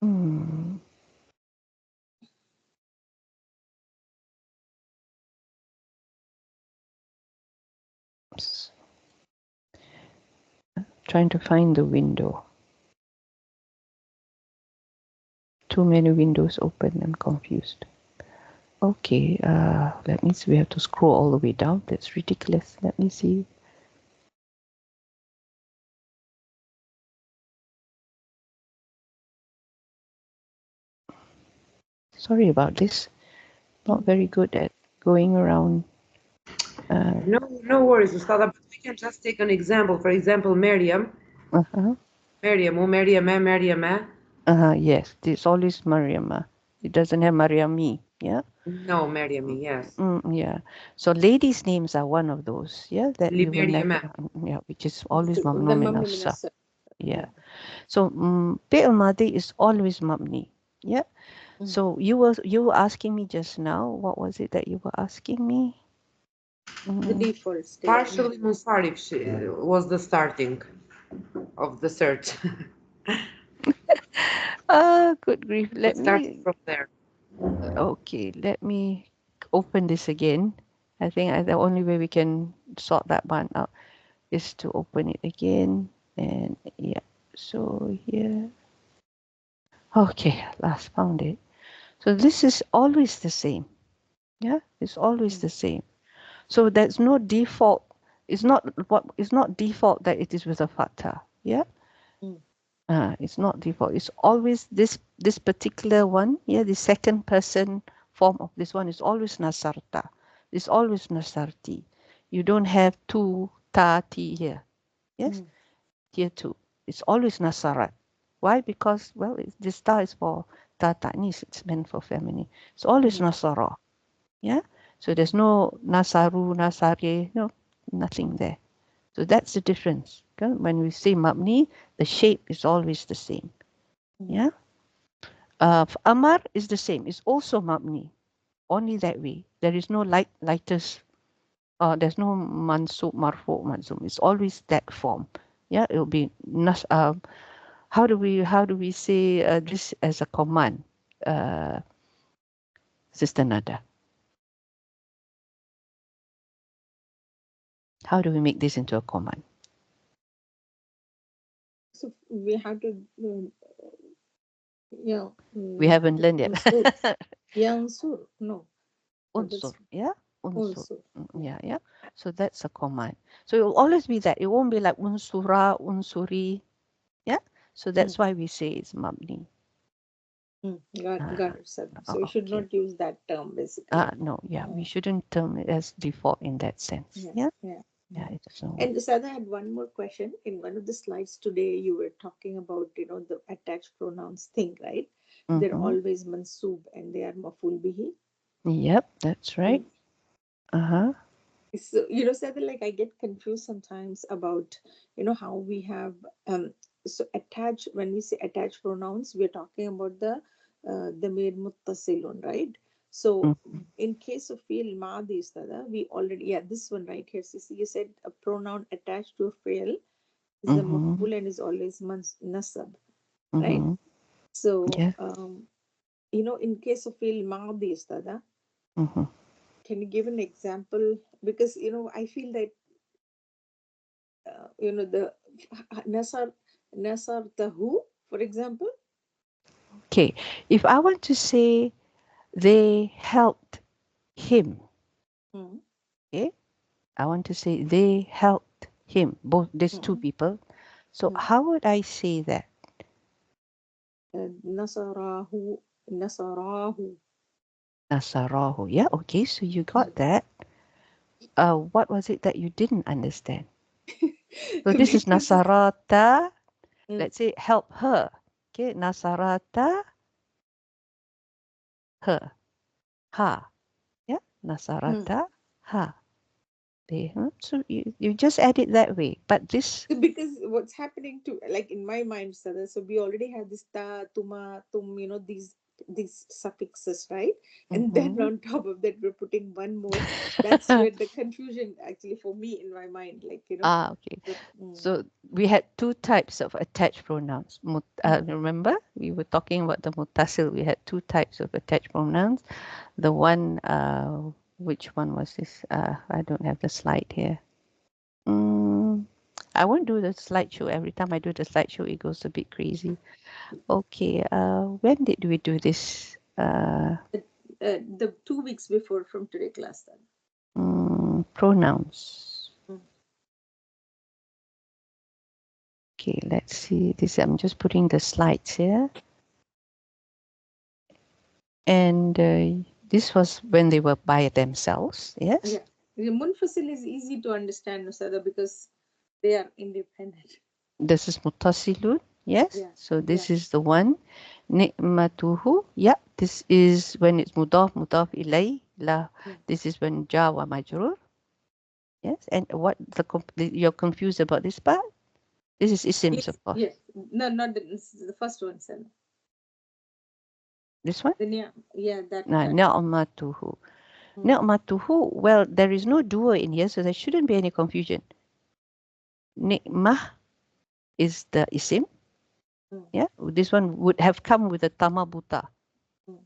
Hmm. Trying to find the window. Too many windows open. I'm confused. Okay, that means we have to scroll all the way down. That's ridiculous. Let me see. Sorry about this. Not very good at going around. No, no worries, Ustada, but we can just take an example. For example, Maryam, Uh-huh. Maryam, or Maryama, Maryama. Uh-huh. Yes, it's always Mariama. It doesn't have Mariami. Yeah. No, Maryami, yes. Yeah. So ladies' names are one of those. Yeah, that we will never. Liberiyama. Yeah, which is always The mamnu min mabni as-sarf. minas. Yeah. Yeah. So fi'l madi is always mabni. Yeah. Mm. So you were asking me just now. What was it that you were asking me? The Mm. default state. Partially Musarif was the starting of the search. Good grief. We Let started me. from there. Okay, let me open this again. I think the only way we can sort that one out is to open it again. And yeah, so here. Okay, last found it. So this is always the same. Yeah, it's always Mm. the same. So there's no default. It's not default that it is with a fatha. Yeah. Mm. It's not default. It's always this particular one. Yeah, the second person form of this one is always nasarta. It's always nasarti. You don't have two ta ti here. Yes, Mm. here too. It's always nasarat. Why? Because well, this ta is for ta ta'nis. It's meant for feminine. It's always Mm. nasara. Yeah. So there's no nasaru, nasari. No, nothing there. So that's the difference. Okay? When we say mabni, the shape is always the same. Mm. Yeah. Amar is the same. It's also mabni. Only that way. There is no lighters. There's no mansub, marfu, mansub. It's always that form. Yeah. It'll be nas. How do we say this as a command, uh, Sister Nada? How do we make this into a command? So we have to, yeah, We haven't learned yet. unsur. Yeah, unsur. No, Unsur. that's Yeah. Unsur. unsur. Yeah. Yeah. So that's a command. So it will always be that. It won't be like unsura, unsuri. Yeah. So Mm. that's why we say it's mabni. Mm. Got it, sir. So we should Okay. not use that term basically. No. Yeah. We Mm. shouldn't term it as default in that sense. Yeah, Yeah. yeah. Yeah, it doesn't work. And Sada, I had one more question. In one of the slides today, you were talking about, the attached pronouns thing, right? They're Mm-hmm. always mansoob and they are maful bihi. Yep, that's right. Mm. Uh-huh. So, Sada, like I get confused sometimes about, how we have, so attach, when we say attached pronouns, we're talking about the made muttasilun, right? So Mm-hmm. in case of fi'l madhi, Sada, we already, yeah, this one right here. So you said a pronoun attached to a fi'l is a Mm-hmm. maf'ul and is always nasab, right? Mm-hmm. So, Yeah. in case of fi'l madhi, Sada, Mm-hmm. can you give an example? Because, I feel that the Nasar Nasartahu, for example. Okay. If I want to say they helped him, Mm, okay? I want to say they helped him. Both there's two mm, people. So mm. how would I say that? Nasarahu, Nasarahu. Nasarahu. Yeah, okay, so you got Mm. that. What was it that you didn't understand? So this is Because Nasarata. mm, Let's say help her. Okay, Nasarata, her, ha. Yeah, mm. Nasarata, ha. They, so you just add it that way. But this, Because what's happening to, like, in my mind, Sada, so we already have this ta, tuma, tum, these suffixes, right? And then mhm. on top of that, we're putting one more. That's where the confusion actually for me in my mind, like, Okay. the, mm, So we had two types of attached pronouns. mm, Remember, we were talking about the mutasil. We had two types of attached pronouns. The one, which one was this? I don't have the slide here. Mm, I won't do the slideshow. Every time I do the slideshow, it goes a bit crazy. Okay, when did we do this? the 2 weeks before from today class, then. Pronouns. Mm. Okay, let's see. This I'm just putting the slides here. And this was when they were by themselves. Yes. Yeah. The Munfasil is easy to understand, Nusada, because they are independent. This is mutasilun. Yes. Yeah. So Yeah. this is the one. Ni'matuhu. Yeah. This is when it's mudaf ilay. La. Mm. This is when ja wa majrur. Yes. And what you're confused about this part? This is isms, Yes. of course. Yes. No, not the first one, son. This one. Then, yeah. Yeah. Nah, That. ni'matuhu. Mm. Ni'matuhu. Well, there is no duo in here, so there shouldn't be any confusion. Ni'mah is the isim. Mm. Yeah, this one would have come with a tamabuta. Mm.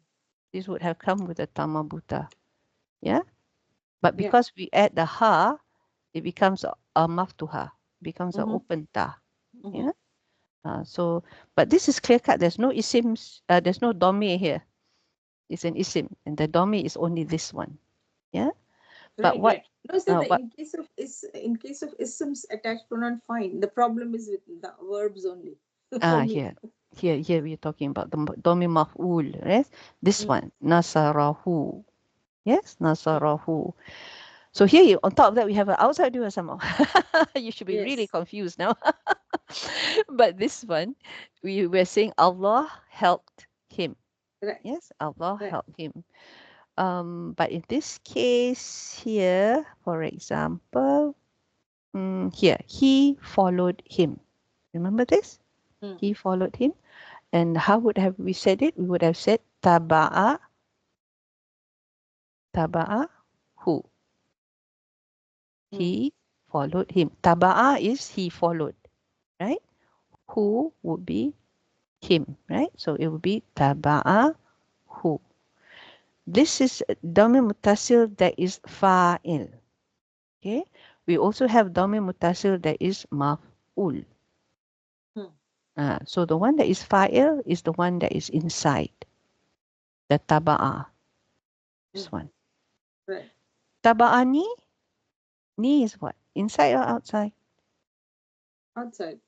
This would have come with a tamabuta. Yeah, but Yeah. because we add the ha, it becomes a maftuha, becomes an Mm-hmm. open ta. Mm-hmm. Yeah. So, but this is clear cut. There's no isims. There's no domi here. It's an isim, and the domi is only this one. Yeah. But Right. what? Right. No, so the What? in case of isms attached pronoun, fine. The problem is with the verbs only. For me. Here, here we're talking about the domi maf'ul. Yes. This Mm. one, nasarahu. Yes, Mm. nasarahu. So here, on top of that, we have an outside doer somehow. You should be really Yes. confused now. But this one, we were saying Allah helped him. Right. Yes, Allah Right. helped him. But in this case here, for example, here, he followed him. Remember this? Mm. He followed him. And how would have we said it? We would have said taba'a who? Mm. He followed him. Taba'a is he followed, right? Who would be him, right? So it would be taba'a who. This is dhamir mutasil that is fa'il. Okay. We also have dhamir mutasil that is maf'ul. Mm. So the one that is fa'il is the one that is inside the taba'a. This Mm. one. Right. Taba'a ni is what? Inside or outside? Outside.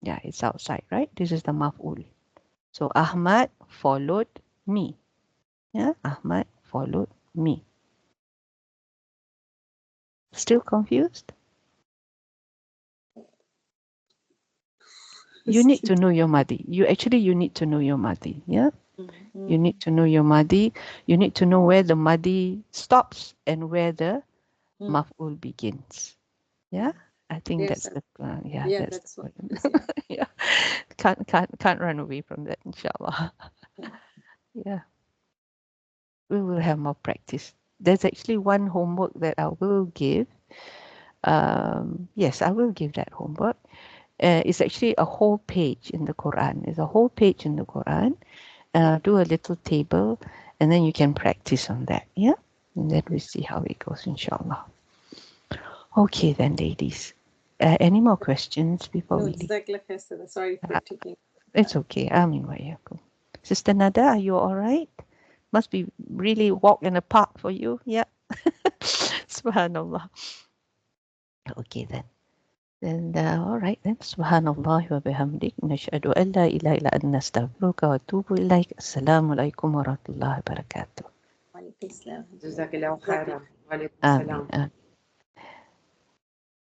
Yeah, it's outside, right? This is the maf'ul. So Ahmad followed me. Yeah, Ahmad followed me. Still confused? You need to know your madi. You need to know your madi. Yeah. You need to know your madi. You need to know where the madi stops and where the maf'ul begins. Yeah. I think Yes, that's the yeah, that's that's what the it is. Yeah. yeah. Can't run away from that, inshallah. Yeah. Yeah. We will have more practice. There's actually one homework that I will give. Yes, I will give that homework. It's actually a whole page in the Quran. It's a whole page in the Quran. Do a little table, and then you can practice on that. Yeah, and then we see how it goes, inshallah. Okay, then, ladies. Any more questions before No, we leave? exactly. Sorry for Uh, taking. it's okay. Amin wa yakum. Sister Nada, are you all right? Must be really walk in the park for you. Yeah. Subhanallah. Okay, then. Then, all right then. Subhanallah wa bihamdik. Nashhadu an la ilaha illa anta astaghfiruka wa atubu ilaik. Assalamu alaikum wa rahmatullahi wa barakatuh. Wa alaikum assalam. جزاك الله خيرا. وعليكم Amin. السلام. Amin.